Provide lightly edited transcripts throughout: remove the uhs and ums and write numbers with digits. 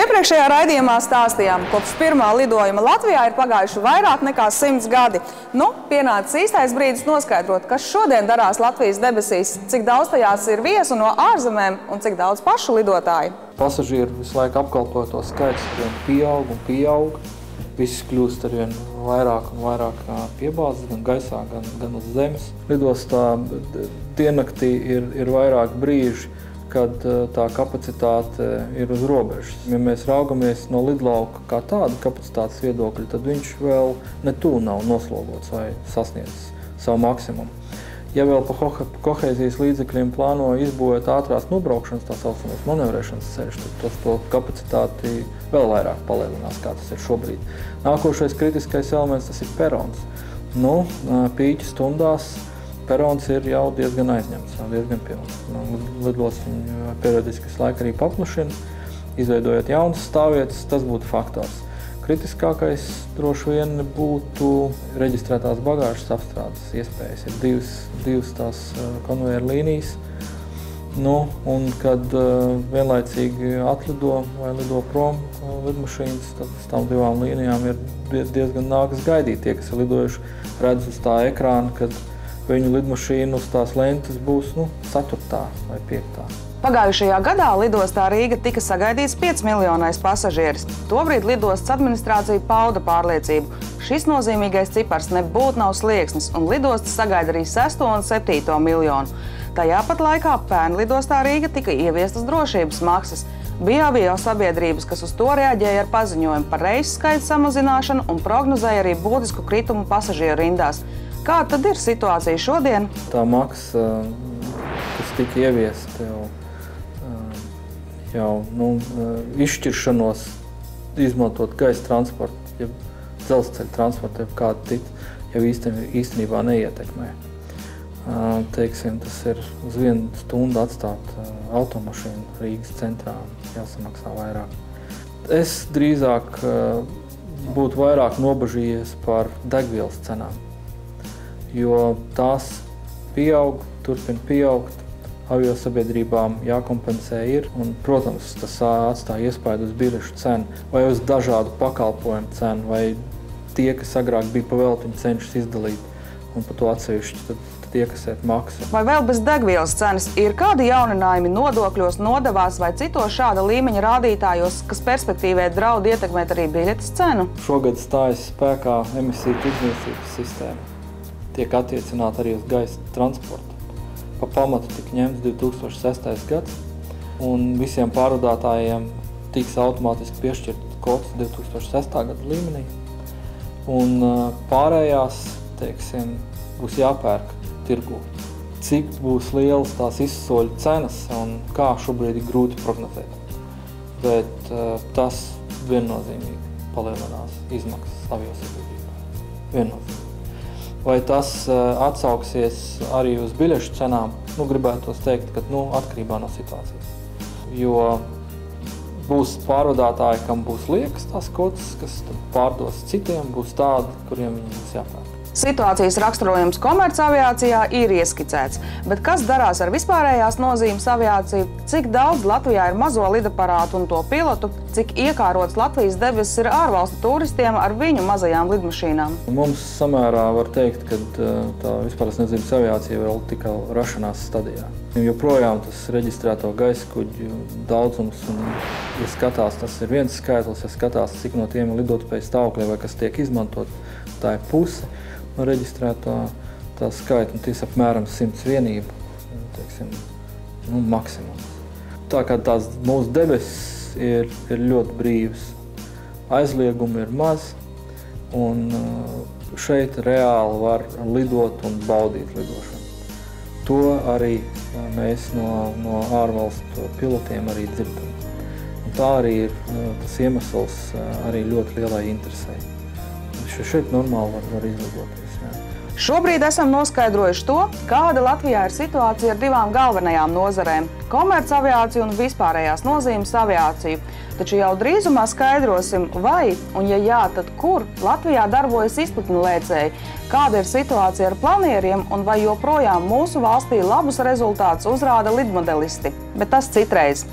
Iepriekšējā raidījumā stāstījām, kopš pirmā lidojuma Latvijā ir pagājuši vairāk nekā 100 gadi. Pienācis īstais brīdis noskaidrot, kas šodien darās Latvijas debesīs, cik daudz tajās ir viesu no ārzemēm un cik daudz pašu lidotāju. Pasažieru visu laiku apkalpoto skaits pieaug un pieaug. Viss kļūst arvien vairāk un vairāk piebāzes, gan gaisā, gan uz zemes. Lidostā diennaktī ir vairāk brīži, kad tā kapacitāte ir uz robežas. Ja mēs raugamies no lidlauka kā tāda kapacitātes viedokļa, tad viņš vēl netūl nav noslogots vai sasniedzis savu maksimumu. Ja vēl pa kohēzijas līdzekļiem plāno izbūvēt ātrās nobraukšanas, tā saucamās manevrēšanas ceļš, tad to kapacitāti vēl vairāk palielinās, kā tas ir šobrīd. Nākošais kritiskais elements, tas ir perons. Pīķa stundās perons ir jau diezgan aizņemts, diezgan pilns. Lidostas viņu periodiski visu laiku arī paplašina, izveidojot jaunas stāvvietas, tas būtu faktors. Kritiskākais droši vien būtu reģistrētās bagāžas apstrādes iespējas. Ir divas tās konvejeru līnijas, un kad vienlaicīgi atlido vai lido prom lidmašīnas, tad uz tām divām līnijām ir diezgan nākas gaidīt. Tie, kas ir lidojuši, redz uz tā ekrāna, kad viņu lidmašīna uz tās lentes būs 4. vai 5. Pagājušajā gadā lidostā Rīga tika sagaidīts 5 miljonais pasažieris. Tobrīd lidostas administrācija pauda pārliecību. Šis nozīmīgais cipars nebūtu nav slieksnis, un lidostas sagaida arī 6. un 7. miljonu. Tajā pat laikā pērn lidostā Rīga tika ieviestas drošības maksas. Bija avio sabiedrības, kas uz to reaģēja ar paziņojumu par reisu skaita samazināšanu un prognozēja arī būtisku kritumu pasažieru rindās. Kā tad ir situācija šodien? Tā maksa, kas tika ieviesta jau izšķiršanos izmantot gaisa transportu, ja dzelzceļa transportu, ja kādu citu, jau īstenībā neietekmē. Tas ir uz 1 stundu atstāt automašīnu Rīgas centrā, jāsamaksā vairāk. Es drīzāk būtu vairāk nobažījies par degvielas cenām, jo tās turpina pieaugt, aviosabiedrībām jākompensē ir, un, protams, tas atstāja iespaidu uz biļešu cenu, vai uz dažādu pakalpojumu cenu, vai tie, kas agrāk bija paveltiņu cenšas izdalīt, un par to atsevišķi tad iekasēt maksu. Vai vēl bez degvielas cenas ir kādi jauninājumi nodokļos, nodevās vai citos šāda līmeņa rādītājos, kas perspektīvē draud ietekmēt arī biļetes cenu? Šogad stājas spēkā emisiju tirdzniecības sistēma. Tiek attiecināta arī uz gaisa transportu. Pa pamatu tika ņemts 2006. gads, un visiem pārvadātājiem tiks automātiski piešķirt kods 2006. gada līmenī. Un pārējās, būs jāpērk tirgū. Cik būs lielas tās izsoļu cenas un kā šobrīd ir grūti prognozēt. Bet tas viennozīmīgi palielinās izmaksas aviosabiedrībā. Viennozīmīgi. Vai tas atsauksies arī uz biļešu cenām? Gribētos teikt, ka atkarībā no situācijas. Jo būs pārvadātāji, kam būs liekas tās kods, kas pārdos citiem, būs tādi, kuriem viņi būs jāpērk. Situācijas raksturojums komercaviācijā ir ieskicēts, bet kas darās ar vispārējās nozīmes aviāciju, cik daudz Latvijā ir mazo lidaparātu un to pilotu, cik iekārots Latvijas debesis ir ārvalstu turistiem ar viņu mazajām lidmašīnām? Mums samērā var teikt, ka tā vispārējās nozīmes aviācija vēl tikai rašanās stadijā. Joprojām tas reģistrēto gaisa kuģu daudzums, un, ja skatās, tas ir viens skaitlis, ja skatās, cik no tiem ir lidotspējas stāvoklī vai kas tiek izmantot, tā ir puse no reģistrētā tā skaita, tas apmēram 100 vienību, maksimums. Tā kā tās mūsu debesis ir ļoti brīvas, aizliegumi ir maz, un šeit reāli var lidot un baudīt lidošanu. To arī mēs no ārvalstu pilotiem arī dzirdam. Un tā arī ir tas iemesls arī ļoti lielai interesei. Šeit normāli var izlidoties. Šobrīd esam noskaidrojuši to, kāda Latvijā ir situācija ar divām galvenajām nozarēm – komercaviāciju un vispārējās nozīmes aviāciju. Taču jau drīzumā skaidrosim, vai, un ja jā, tad kur Latvijā darbojas izplatnelēcēji, kāda ir situācija ar planieriem un vai joprojām mūsu valstī labus rezultātus uzrāda lidmodelisti. Bet tas citreiz.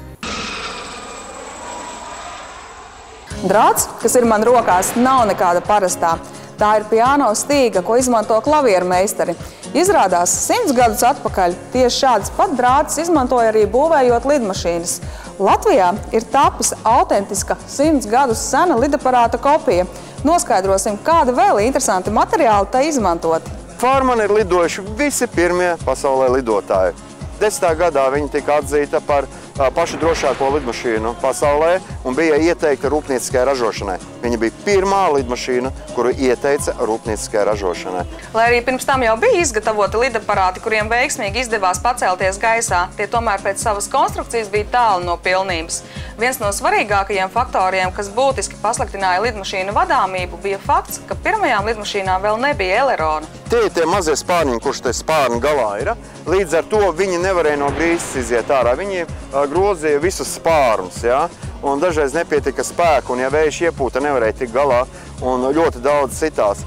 Drāts, kas ir man rokās, nav nekāda parastā. Tā ir piano stīga, ko izmanto klavieru meistari. Izrādās, 100 gadus atpakaļ tieši šādas pat drātus izmantoja arī būvējot lidmašīnas. Latvijā ir tapis autentiska 100 gadus sena lidaparāta kopija. Noskaidrosim, kāda vēl interesanti materiāli tai izmantoti. Farmani ir lidojuši visi pirmie pasaulē lidotāji. 10. gadā viņi tika atzīta par pašu drošāko lidmašīnu pasaulē un bija ieteikta rūpnieciskai ražošanai. Viņa bija pirmā lidmašīna, kuru ieteica rūpnieciskai ražošanai. Lai arī pirms tam jau bija izgatavoti lidaparāti, kuriem veiksmīgi izdevās pacelties gaisā, tie tomēr pēc savas konstrukcijas bija tālu no pilnības. Viens no svarīgākajiem faktoriem, kas būtiski pasliktināja lidmašīnu vadāmību, bija fakts, ka pirmajām lidmašīnām vēl nebija elerona. Tie ir tie mazie spārniņi, kurš te spārni galā ir. Līdz ar to viņi nevarēja no grīzes iziet ārā. Viņi grozīja visus spārnus, ja? Un dažreiz nepietika spēku, un ja vējš iepūta, nevarēja tikt galā, un ļoti daudz citās.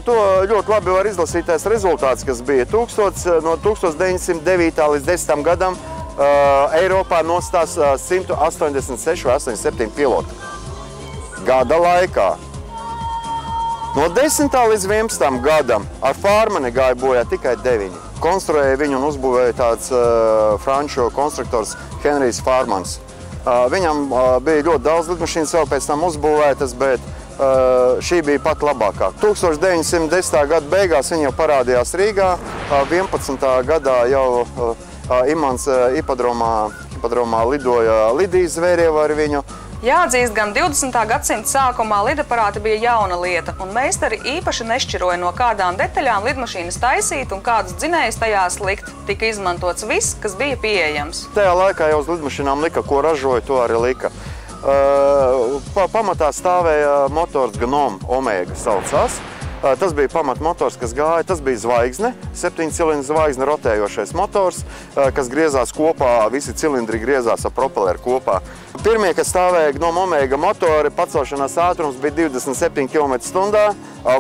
To ļoti labi var izlasītais rezultāts, kas bija no 1909. līdz 10. gadam Eiropā nostās 186 vai 87 piloti. Gada laikā. No 10. līdz 11. gadam ar Farmani gāja bojā tikai 9. Konstruēja viņu un uzbūvēja tāds franču konstruktors Henrijs Farmans. Viņam bija ļoti daudz lidmašīnas vēl pēc tam uzbūvētas, bet šī bija pat labākā. 1910. gada beigās viņa jau parādījās Rīgā, 11. gadā jau Imants ipodromā lidoja Lidijas Zvērieva ar viņu. Jāatzīst, gan 20. gadsimta sākumā lidaparāti bija jauna lieta, un meistari īpaši nešķiroja, no kādām detaļām lidmašīnas taisīt un kādus dzinējus tajās likt. Tika izmantots viss, kas bija pieejams. Tajā laikā jau uz lidmašīnām lika, ko ražoja, to arī lika. Pamatā stāvēja motors Gnome Omega saucās. Tas bija pamatmotors, kas gāja, tas bija zvaigzne, 7-cilindru zvaigzne rotējošais motors, kas griezās kopā, visi cilindri griezās ar propeleru kopā. Pirmie, kas stāvēja Gnome Omega motori, pacelšanās ātrums bija 27 km/h,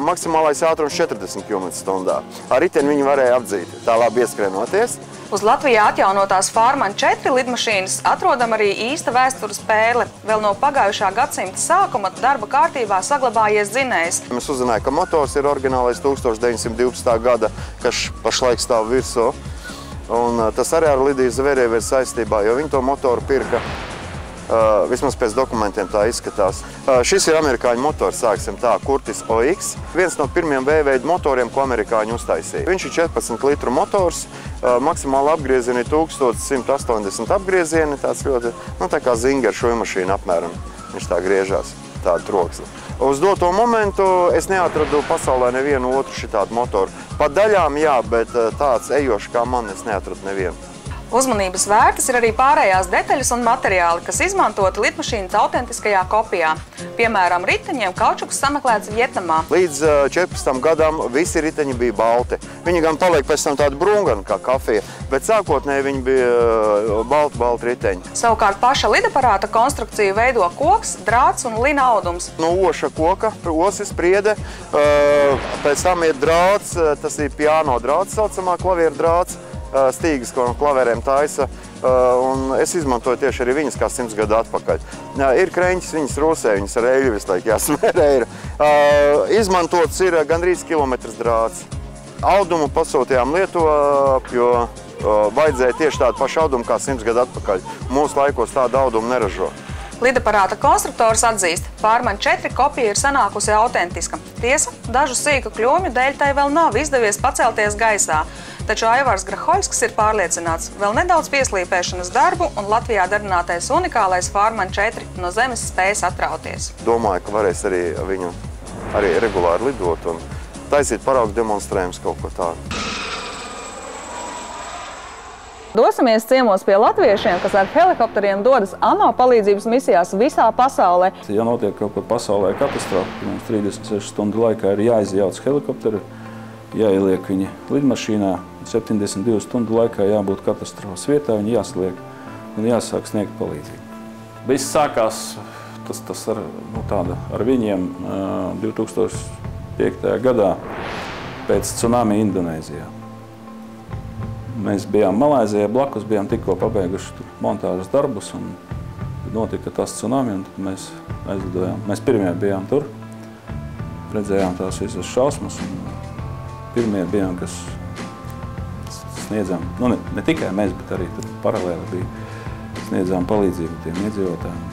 maksimālais ātrums 40 km/h. Ar riteni viņi varēja apdzīt, tā labi ieskrienoties. Uz Latvijā atjaunotās Farman 4 lidmašīnas atrodam arī īsta vēstures pērle. Vēl no pagājušā gadsimta sākuma darba kārtībā saglabājies dzinējs. Mēs uzzināja, ka motors ir oriģinālais 1912. gada, kas pašlaik stāv virsū. Un tas arī ar Lidijas Zverievu ir saistībā, jo viņi to motoru pirka. Vismaz pēc dokumentiem tā izskatās. Šis ir amerikāņu motors, sāksim tā, Curtis OX. Viens no pirmiem V-veida motoriem, ko amerikāņi uztaisīja. Viņš ir 14 litru motors, maksimāli apgriezieni 1180 apgriezieni, tāds ļoti, tā kā Zinger šujmašīna apmēram. Viņš tā griežās, tāda troksne. Uz doto momentu es neatradu pasaulē nevienu otru šitādu motoru. Pa daļām jā, bet tāds ejošs kā man es neatradu nevienu. Uzmanības vērtas ir arī pārējās detaļas un materiāli, kas izmantoti lidmašīnas autentiskajā kopijā. Piemēram, riteņiem kaučuks sameklēts Vietnamā. Līdz 14. gadam visi riteņi bija balti. Viņi gan paliek pēc tam tādi brūngani kā kafija, bet sākotnēji viņi bija balti riteņi. Savukārt paša lidaparāta konstrukciju veido koks, drāts un lina audums. No oša koka, osis, priede, pēc tam ir drāts, tas ir piano drāts, saucamā klavieru drāts. Stīgas, ko no klavierēm taisa, un es izmantoju tieši arī viņas kā 100 gadu atpakaļ. Ir kreņķis, viņas rosē, viņas ar eļļu visu laiku jāsmērē ir. Izmantots ir gandrīz kilometrs drāts. Audumu pasūtījām Lietuvā, jo vajadzēja tieši tādu pašu audumu kā 100 gadu atpakaļ. Mūsu laikos tādu audumu neražo. Lidaparāta konstruktors atzīst, Farman 4 kopija ir sanākusi autentiska. Tiesa, dažu sīku kļūmju dēļ tai vēl nav izdevies pacelties gaisā. Taču Aivars Grahoļskis ir pārliecināts, vēl nedaudz pieslīpēšanas darbu un Latvijā darbinātais unikālais Farman 4 no zemes spējas atrauties. Domāju, ka varēs arī viņu regulāri lidot un taisīt paraugu demonstrējumus kaut ko tādu. Dosimies ciemos pie latviešiem, kas ar helikopteriem dodas ANO palīdzības misijās visā pasaulē. Ja notiek kaut kur pasaulē katastrofa, mums 36 stundu laikā ir jāizjauc helikopteri, jāieliek viņi lidmašīnā, 72 stundu laikā jābūt katastrofas vietā, viņi jāsliek un jāsāk sniegt palīdzību. Viss sākās ar viņiem 2005. gadā pēc tsunami Indonēzijā. Mēs bijām Malaizijā, blakus bijām tikko pabeiguši montāžas darbus un notika tas tsunami un tad mēs aizlidojām. Mēs pirmie bijām tur, redzējām tās visas šausmas un pirmie bijām, kas sniedzām, nu ne tikai mēs, bet arī tur paralēli bija, sniedzām palīdzību tiem iedzīvotājiem.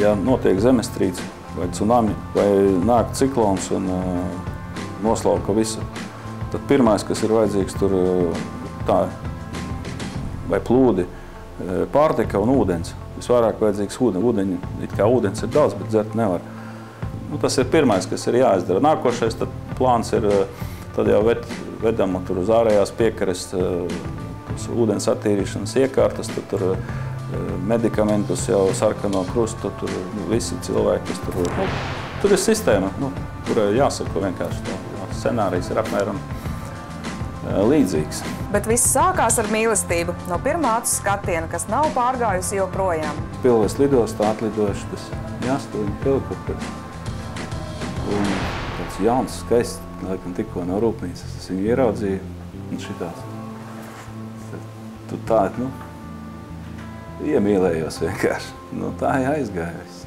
Ja notiek zemestrīce vai tsunami, vai nāk ciklons un noslauka visu, tad pirmais, kas ir vajadzīgs tur tā, vai plūdi, pārtika un ūdens. Visvairāk vajadzīgs ūdeņi. It kā ūdens ir daudz, bet dzert nevar. Nu, tas ir pirmais, kas ir jāizdara. Nākošais tad plāns ir, tad jau vedam tur uz ārējās piekares ūdens attīrīšanas iekārtas, tad tur medikamentus jau sarkano krustu, tur visi cilvēki, kas tur... Nu, tur ir sistēma, nu, kurai jāsako vienkārši to. Scenārijs ir apmēram līdzīgs. Bet viss sākās ar mīlestību, no pirmā acu skatiena, kas nav pārgājusi joprojām. Pilvēs lidostā atlidojuši tas jāstoņi helikopters. Un tāds jauns, skaists, laikam tikko no rūpnīcas. Es viņu ieraudzīju un šitās. Tu tā, nu, iemīlējos vienkārši. Nu, tā aizgājos.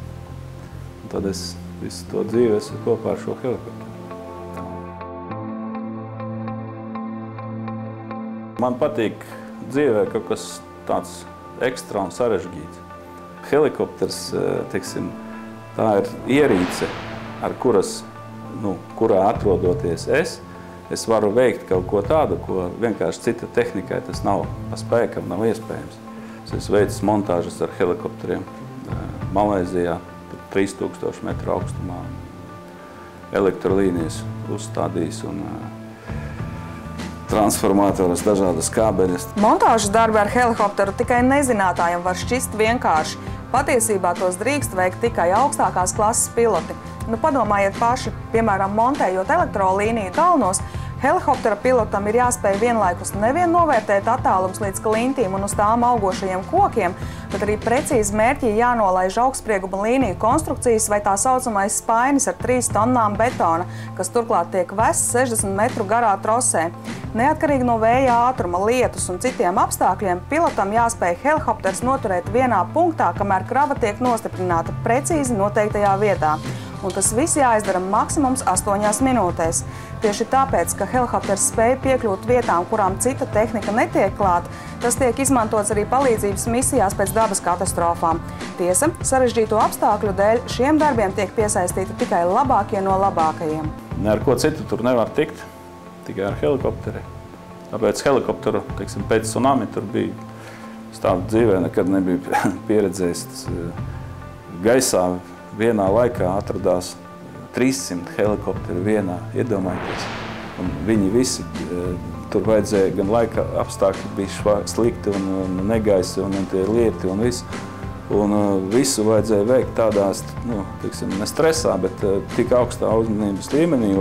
Un tad es visu to dzīvi esmu kopā ar šo helikopteru. Man patīk dzīvē kaut kas tāds ekstra un sarežģīts. Helikopters, teiksim, tā ir ierīce, ar kurā atrodoties es varu veikt kaut ko tādu, ko vienkārši cita tehnikai tas nav pa spēkam, nav iespējams. Es veicu montāžas ar helikopteriem Malaizijā, 3000 metru augstumā, elektrolīnijas uzstādījis un transformatoras, dažādas kābeļas. Montāžas darbi ar helikopteru tikai nezinātājiem var šķist vienkārši. Patiesībā tos drīkst veikt tikai augstākās klases piloti. Nu, padomājiet paši, piemēram, montējot elektrolīniju kalnos, helikoptera pilotam ir jāspēj vienlaikus nevien novērtēt attālums līdz klintīm un uz tām augošajiem kokiem, bet arī precīzi mērķī jānolaiž augstsprieguma līniju konstrukcijas vai tā saucamais spainis ar 3 tonnām betona, kas turklāt tiek vests 60 metru garā trosē. Neatkarīgi no vēja ātruma, lietus un citiem apstākļiem, pilotam jāspēj helikopters noturēt vienā punktā, kamēr krava tiek nostiprināta precīzi noteiktajā vietā. Un tas viss jāizdara maksimums 8 minūtēs. Tieši tāpēc, ka helikopters spēj piekļūt vietām, kurām cita tehnika netiek klāta, tas tiek izmantots arī palīdzības misijās pēc dabas katastrofām. Tiesa, sarežģīto apstākļu dēļ šiem darbiem tiek piesaistīti tikai labākie no labākajiem. Ne ar ko citu tur nevar tikt, tikai ar helikopteri. Tāpēc helikopteru, teiksim, pēc tsunami tur bija stāv dzīvē, nekad nebija pieredzējis tas gaisā. Vienā laikā atradās 300 helikopteri vienā, iedomājieties. Un viņi visi, tur vajadzēja gan laika apstākļi bija slikti un negaisi un tie lieti un viss. Un visu vajadzēja veikt tādās, nu, teiksim, ne stresā, bet tik augstā uzmanības līmenī,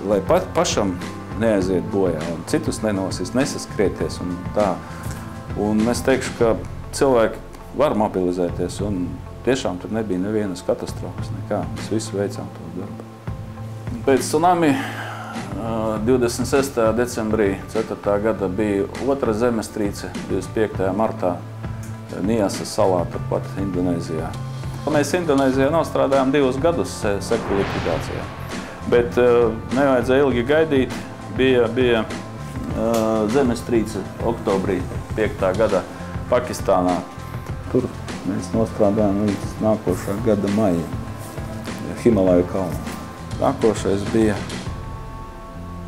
lai pašam neaiziet bojā un citus nenosist, nesaskrieties un tā. Un es teikšu, ka cilvēki var mobilizēties un tiešām tur nebija nevienas katastrofas, nekā. Mēs visu veicām to darbu. Pēc tsunami 26. decembrī 4. gada bija otra zemestrīce, 25. martā Niasas salā, turpat Indonēzijā. Mēs Indonēzijā nostrādājām 2 gadus seku likvidācijā, bet nevajadzēja ilgi gaidīt. Bija zemestrīce oktobrī 5. gada Pakistānā. Tur mēs nostrādājām līdz nākošā gada maija Himalaju kalnā. Nākošais bija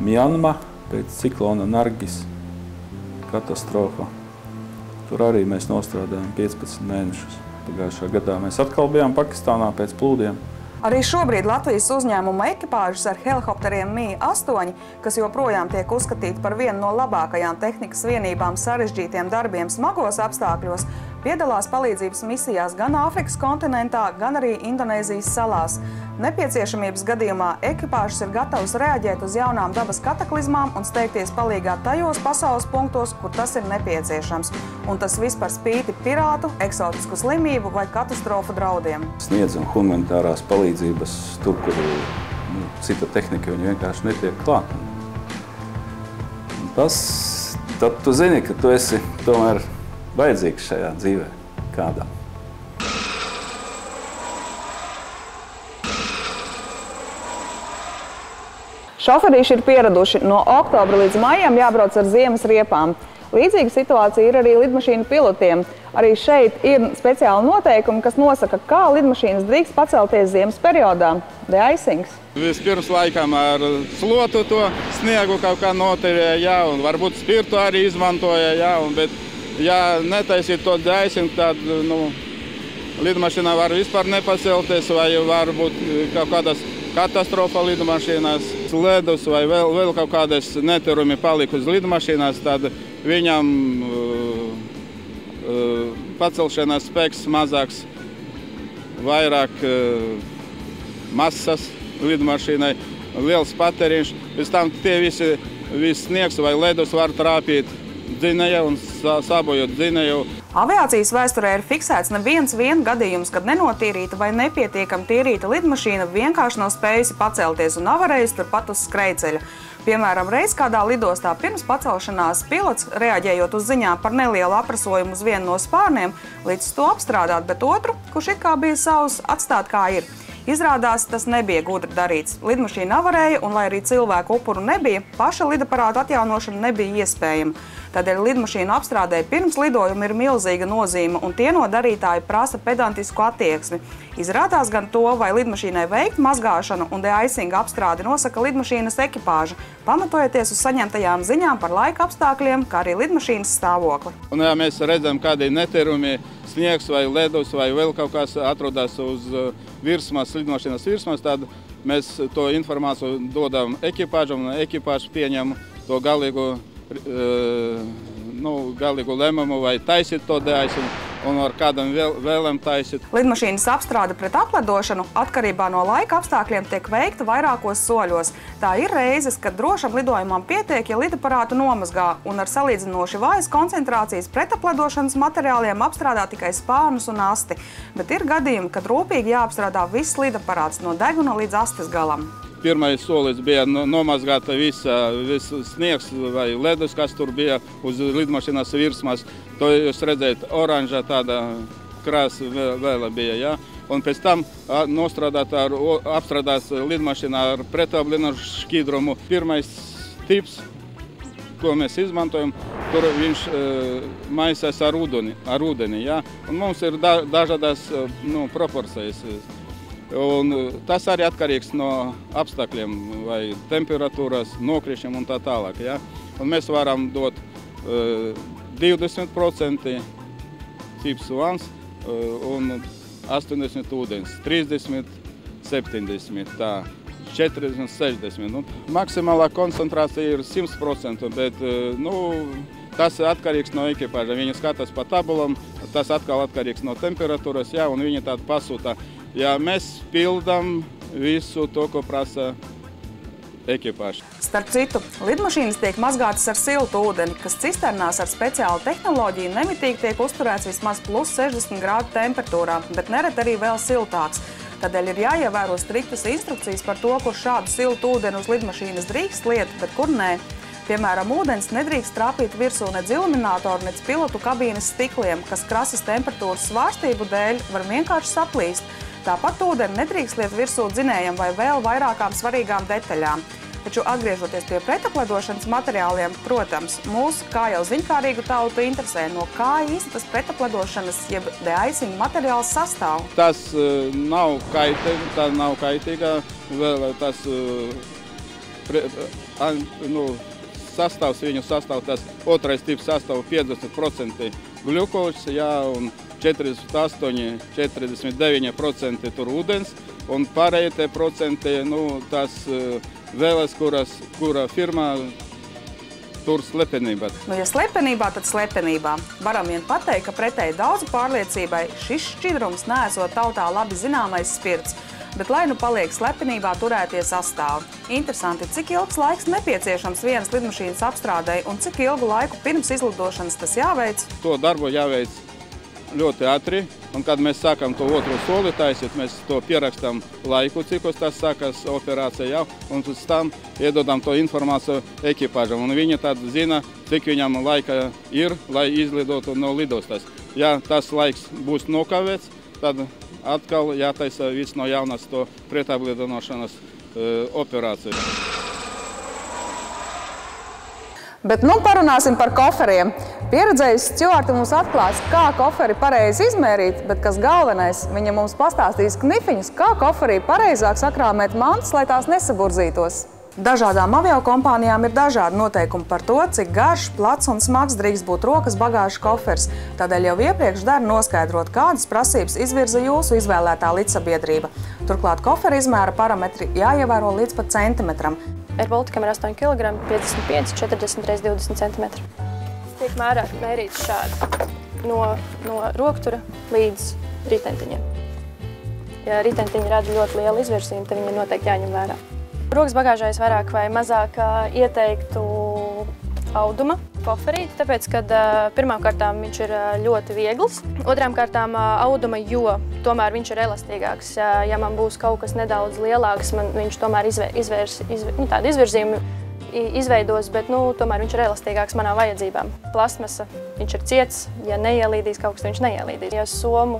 Mjanma pēc ciklona Nargis katastrofa. Tur arī mēs nostrādājām 15 mēnešus. Pagājušā gadā mēs atkal bijām Pakistānā pēc plūdiem. Arī šobrīd Latvijas uzņēmuma ekipāžas ar helikopteriem Mi-8, kas joprojām tiek uzskatīti par vienu no labākajām tehnikas vienībām sarežģītiem darbiem smagos apstākļos, piedalās palīdzības misijās gan Āfrikas kontinentā, gan arī Indonēzijas salās. Nepieciešamības gadījumā ekipāžas ir gatavas reaģēt uz jaunām dabas kataklizmām un steigties palīgā tajos pasaules punktos, kur tas ir nepieciešams. Un tas viss par spīti pirātu, eksotisku slimību vai katastrofu draudiem. Sniedzam humanitārās palīdzības tur, kur cita tehnika viņa vienkārši netiek klāt. Tad tu zini, ka tu esi tomēr vajadzīgs šajā dzīvē kādam. Šoferīši ir pieraduši no oktobra līdz maijam jābrauc ar ziemas riepām. Līdzīga situācija ir arī lidmašīnu pilotiem. Arī šeit ir speciāli noteikumi, kas nosaka, kā lidmašīnas drīkst pacelties ziemas periodā. De-icings. Vispirms laikam ar slotu to sniegu kaut kā noturēja, jā, un varbūt spirtu arī izmantoja, jā, bet ja netaisīt to de-icing, tad, lidmašīnā var vispār nepacelties, vai var būt kaut kādas katastrofa lidmašīnās, ledus vai vēl kaut kādas neturumi palikusi lidmašīnās, tad viņam pacelšanās spēks mazāks, vairāk masas lidmašīnai, liels patēriņš. Pēc tam tie viss sniegs vai ledus var trāpīt dzinēju un sabojot dzinēju. Aviācijas vēsturē ir fiksēts neviens gadījums, kad nenotīrīta vai nepietiekami tīrīta lidmašīna vienkārši nav spējusi pacelties un avarējusi turpat uz skrejceļa. Piemēram, reiz kādā lidostā pirms pacelšanās pilots, reaģējot uz ziņām par nelielu aprasojumu uz vienu no spārniem, līdz to apstrādāt, bet otru, kurš it kā bija savs, atstāt kā ir. Izrādās, tas nebija gudri darīts. Lidmašīna avarēja, un lai arī cilvēku upuru nebija, paša lidaparāta atjaunošana nebija iespējama. Tādēļ lidmašīnu apstrādē pirms lidojuma ir milzīga nozīme, un tie no darītāji prasa pedantisku attieksmi. Izrādās gan to, vai lidmašīnai veikt mazgāšanu un de-icinga apstrādi nosaka lidmašīnas ekipāža, pamatojoties uz saņemtajām ziņām par laika apstākļiem, kā arī lidmašīnas stāvokli. Un ja mēs redzam, kādi neterumi, sniegs vai ledus vai vēl kaut kas atrodas uz virsmas, lidmašīnas virsmas, tad mēs to informāciju dodam ekipāžam, un ekipāžs pieņem to galīgu lēmumu vai taisīt to de-icingu un ar kādam vēlam taisīt. Lidmašīnas apstrāde pret apledošanu atkarībā no laika apstākļiem tiek veikta vairākos soļos. Tā ir reizes, kad drošam lidojumam pietiek, ja lidaparātu nomazgā un ar salīdzinoši vājas koncentrācijas pretapledošanas materiāliem apstrādā tikai spārnus un asti. Bet ir gadījumi, kad rūpīgi jāapstrādā viss lidaparāts no deguna līdz astes galam. Pirmais solis bija nomazgāt viss sniegs vai ledus, kas tur bija uz lidmašīnas virsmas. To jūs redzēt, oranža tāda krāsa vēl bija, jā. Un pēc tam apstrādās lidmašīnā ar pretaplinošu šķidrumu. Pirmais tips, ko mēs izmantojam, tur viņš maisās ar ūdeni, jā. Un mums ir dažādas proporcijas. Un tas arī atkarīgs no apstākļiem vai temperatūras, nokrišņiem un tā tālāk. Ja? Un mēs varam dot 20% tips vans un 80 ūdens, 30, 70, tā, 40, 60. Maksimālā koncentrācija ir 100%, bet tas atkarīgs no ekipāža. Viņi skatās pa tabulam, tas atkal atkarīgs no temperatūras, ja, un viņi tādu pasūta. Ja mēs pildām visu to, ko prasa ekipāža. Starp citu, lidmašīnas tiek mazgātas ar siltu ūdeni, kas cisternās ar speciālu tehnoloģiju nemitīgi tiek uzturēts vismaz plus 60 grādu temperatūrā, bet nereti arī vēl siltāks. Tādēļ ir jāievēro striktas instrukcijas par to, kur šādu siltu ūdeni uz lidmašīnas drīkst liet, bet kur nē. Piemēram, ūdens nedrīkst trāpīt virsū nec iluminatoru, nec pilotu kabīnes stikliem, kas krasas temperatūras svārstību dēļ var vienkārši saplīst. Tāpat ūdeni nedrīkst liet virsū dzinējam vai vēl vairākām svarīgām detaļām. Taču atgriežoties pie pretapledošanas materiāliem, protams, mūs, kā jau ziņkārīgu tautu, interesē, no kā īsti tas pretapledošanas jeb de-icinga materiāls sastāv. Tas nav kaitīga, vēl tas sastāvs, viņu sastāv, tas otrais tips sastāv 50% gļukoļs, jā, un 48, 49% tur ūdens, un pārējie tie procenti, tas vēlas, kura firma tur slepenībā. Ja slepenībā, tad slepenībā. Varam vien pateikt, ka pretēji daudzu pārliecībai šis šķidrums neesot tautā labi zināmais spirts, bet lai paliek slepenībā turētie sastāvi. Interesanti, cik ilgs laiks nepieciešams vienas lidmašīnas apstrādei un cik ilgu laiku pirms izlidošanas tas jāveic? To darbu jāveic ļoti ātri, un kad mēs sākam to otru soli taisīt, mēs to pierakstam laiku, cikos tas sākas operācija jau, un pēc tam iedodam to informāciju ekipāžam, un viņi tad zina, cik viņam laika ir, lai izlidotu no lidostas. Ja tas laiks būs nokavēts, tad atkal jātaisa viss no jaunas to pretaplidināšanas operāciju. Bet nu parunāsim par koferiem. Pieredzējis stjuarti mums atklās, kā koferi pareizi izmērīt, bet kas galvenais, viņa mums pastāstīs knifiņus, kā koferī pareizāk sakrāmēt mantas, lai tās nesaburzītos. Dažādām aviokompānijām ir dažādi noteikumi par to, cik garš, plats un smags drīkst būt rokas bagāžas kofers. Tādēļ jau iepriekš der noskaidrot, kādas prasības izvirza jūsu izvēlētā līdzsabiedrība. Turklāt kofera izmēra parametri jāievēro līdz pat centimetram. Air Balticam ir 8 kg, 55, 40 x 20 cm. Tiek mērīts šādi no roktura līdz ritentiņam. Ja ritentiņi rada ļoti lielu izvirzījumu, tad viņi noteikti jāņem vērā. Rokas bagāžais vairāk vai mazāk ieteiktu auduma koferīti, tāpēc, ka pirmām kārtām viņš ir ļoti viegls. Otrām kārtām auduma, jo tomēr viņš ir elastīgāks. Ja man būs kaut kas nedaudz lielāks, viņš tomēr tādu izvirzījumu izveidos, bet tomēr viņš ir elastīgāks manām vajadzībām. Plastmasa, viņš ir ciets, ja neielīdīs kaut kas, viņš neielīdīs. Ja somu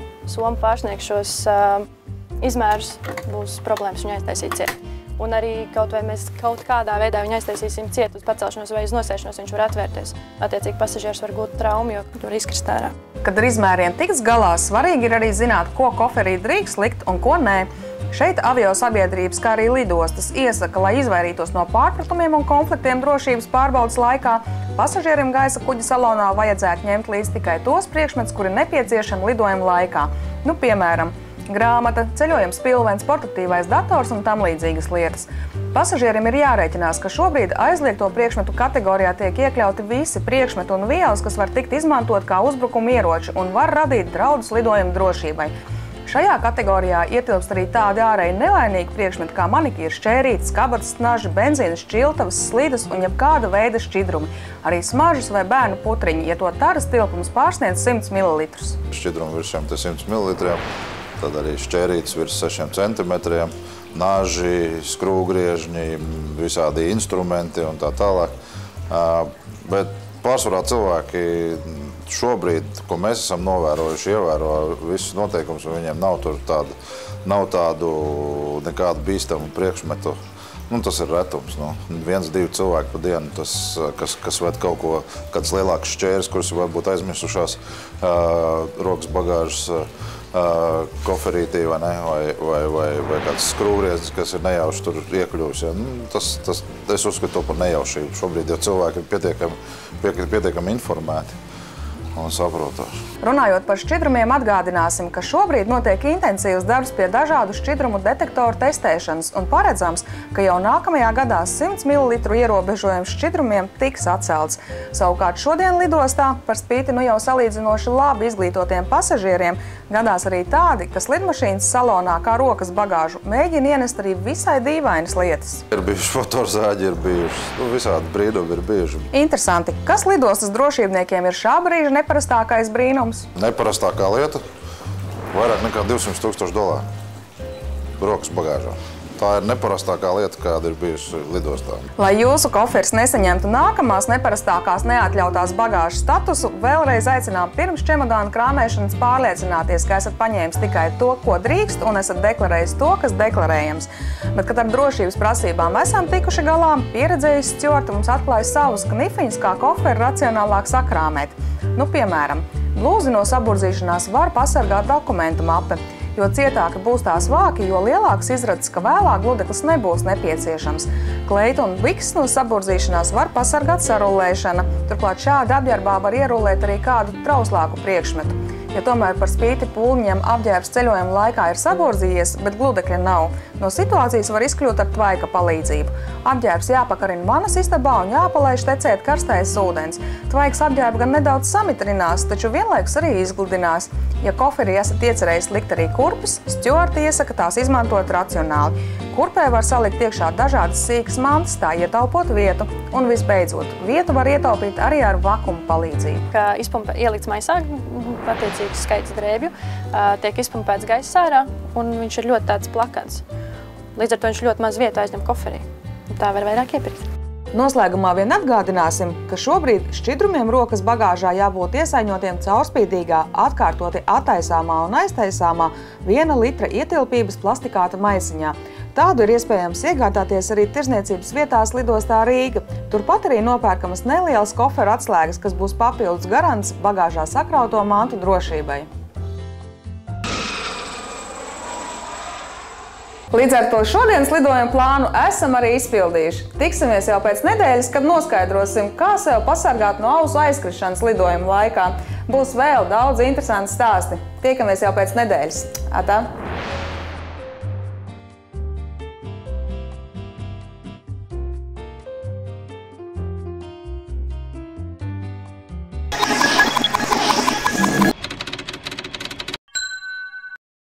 pārsniegs šos izmērus, būs problēmas viņu aiztaisīt ciet. Un arī kaut vai mēs kaut kādā veidā viņu aiztaisīsim ciet uz pacelšanos vai uz nosēšanos, viņš var atvērties. Attiecīgi pasažieris var gūt traumu, jo tur izkrist ārā. Kad ar izmēriem tiks galā, svarīgi ir arī zināt, ko koferī drīkst likt un ko nē. Šeit aviosabiedrības, kā arī lidostas iesaka, lai izvairītos no pārpratumiem un konfliktiem drošības pārbaudes laikā, pasažierim gaisa kuģa salonā vajadzētu ņemt līdz tikai tos priekšmetus, kuri nepieciešami lidojuma laikā. Piemēram, grāmata, ceļojums pilvens, portatīvais dators un tam līdzīgas lietas. Pasažierim ir jārēķinās, ka šobrīd aizliegto priekšmetu kategorijā tiek iekļauti visi priekšmeti un vielas, kas var tikt izmantot kā uzbrukuma ieroči un var radīt draudus lidojuma drošībai. Šajā kategorijā ietilpst arī tādi ārēji nevainīgi priekšmeti kā manikīra šķērītes, kabatas snaži, benzīna šķiltavas, slīdas un jebkāda veida šķidrumi. Arī smažas vai bērnu putriņi, ja to taras tilpums pārsniedz 100 ml. Šķidrumi virs 100 ml, tad arī šķērītes virs 6 cm, naži, skrūvgriežņi, visādi instrumenti un tā tālāk. Bet pārsvarā cilvēki šobrīd, ko mēs esam novērojuši, ievēro visus noteikumus, un viņiem nav tādu nekādu bīstamu priekšmetu. Tas ir retums. 1-2 cilvēki pa dienu, kas ved kaut ko, kāds lielāks šķērs, kuras varbūt aizmirsušās rokas bagāžas koferītī vai kāds skrūvriezis, kas ir nejauši tur iekļuvis. Es uzskatu to par nejaušību. Šobrīd jau cilvēki ir pietiekami informēti un saprotoši. Runājot par šķidrumiem, atgādināsim, ka šobrīd notiek intensīvs darbs pie dažādu šķidrumu detektoru testēšanas un paredzams, ka jau nākamajā gadā 100 ml ierobežojums šķidrumiem tiks atcelts. Savukārt šodien lidostā, par spīti jau salīdzinoši labi izglītotiem pasažieriem, gadās arī tādi, kas lidmašīnas salonā kā rokas bagāžu mēģina ienest arī visai dīvainas lietas. Ir bijuši fotorzāģi, ir bijuši, visādi brīnumi ir bijuši. Interesanti, kas lidostas drošībniekiem ir šā brīža neparastākais brīnums? Neparastākā lieta – vairāk nekā $200 000 rokas bagāžā. Tā ir neparastākā lieta, kāda ir bijusi lidostā. Lai jūsu koferis nesaņemtu nākamās neparastākās neatļautās bagāžas statusu, vēlreiz aicinām pirms čemodāna krāmēšanas pārliecināties, ka esat paņēmis tikai to, ko drīkst, un esat deklarējis to, kas deklarējams. Bet, kad ar drošības prasībām esam tikuši galā, pieredzējis stjuarti mums atklāja savus knifiņus, kā koferi racionālāk sakrāmēt. Piemēram, blūzi no saburzīšanās var pasargāt dokumentu mape. Jo cietāki būs tās vāki, jo lielāks izredzes, ka vēlāk gludeklis nebūs nepieciešams. Kleitu un bikses no saburzīšanās var pasargāt sarullēšana. Turklāt šādi apģērbā var ierullēt arī kādu trauslāku priekšmetu. Ja tomēr par spīti pūliņiem apģērbs ceļojuma laikā ir saburzījies, bet gludekļa nav, no situācijas var izkļūt ar tvaika palīdzību. Apģērbs jāpakarina vanas istabā un jāpalaiž tecēt karstais ūdens. Tvaiks apģērbu gan nedaudz samitrinās, taču vienlaikus arī izgludinās. Ja koferī esat iecerējis likt arī kurpes, stjuarti iesaka tās izmantot racionāli. Kurpē var salikt iekšā dažādas sīkas mantas, tā ietaupot vietu. Un visbeidzot, vietu var ietaupīt arī ar vakuma palīdzību. Kā ielikts maisā, attiecīgs skaits drēbju, tiek izpumpēts gaiss ārā, un viņš ir ļoti tāds plakans. Līdz ar to viņš ļoti maz vietu aizņem koferī. Tā var vairāk iepirkt. Noslēgumā vien atgādināsim, ka šobrīd šķidrumiem rokas bagāžā jābūt iesaņotiem caurspīdīgā, atkārtoti attaisāmā un aiztaisāmā 1 litra ietilpības plastikāta maisiņā. Tādu ir iespējams iegādāties arī tirzniecības vietās lidostā Rīga. Turpat arī nopērkamas nelielas koferu atslēgas, kas būs papildus garants bagāžā sakrauto mantu drošībai. Līdz ar to šodienas lidojuma plānu esam arī izpildījuši. Tiksimies jau pēc nedēļas, kad noskaidrosim, kā sev pasargāt no ausu aizkrišanas lidojuma laikā. Būs vēl daudz interesanti stāsti. Tiekamies jau pēc nedēļas. Atā!